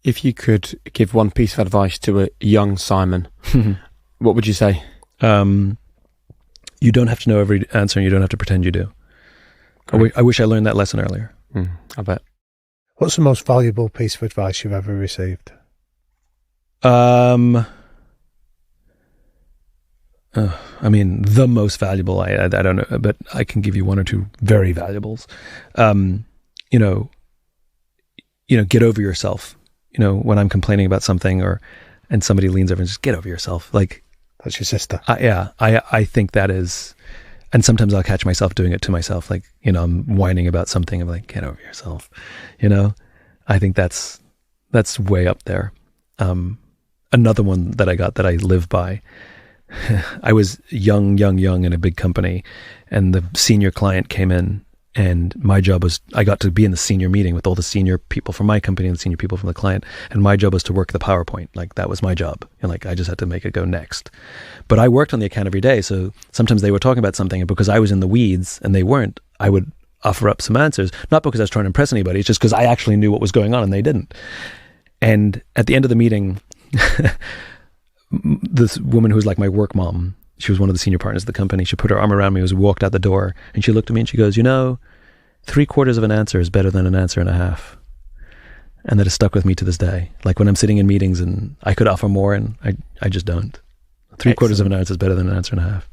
If you could give one piece of advice to a young Simon, what would you say? You don't have to know every answer, and you don't have to pretend you do. I wish I learned that lesson earlier. I bet. What's the most valuable piece of advice you've ever received? I mean, the most valuable, I don't know, but I can give you one or two very valuables. Get over yourself. When I'm complaining about something and somebody leans over and just get over yourself. Like, that's your sister. I think that is, and sometimes I'll catch myself doing it to myself. Like, I'm whining about something. I'm like, get over yourself. I think that's way up there. Another one that I got that I live by. I was young in a big company, and the senior client came in, and my job was, I got to be in the senior meeting with all the senior people from my company and the senior people from the client, and my job was to work the PowerPoint. Like, that was my job, and I just had to make it go next. But I worked on the account every day, so sometimes they were talking about something, and because I was in the weeds and they weren't, I would offer up some answers, not because I was trying to impress anybody, it's just because I actually knew what was going on and they didn't. And at the end of the meeting, this woman who was like my work mom, she was one of the senior partners of the company, she put her arm around me as we walked out the door, and she looked at me and she goes, 3/4 of an answer is better than an answer and a half. And that has stuck with me to this day. Like, when I'm sitting in meetings and I could offer more, and I just don't. 3/4 of an answer is better than an answer and a half.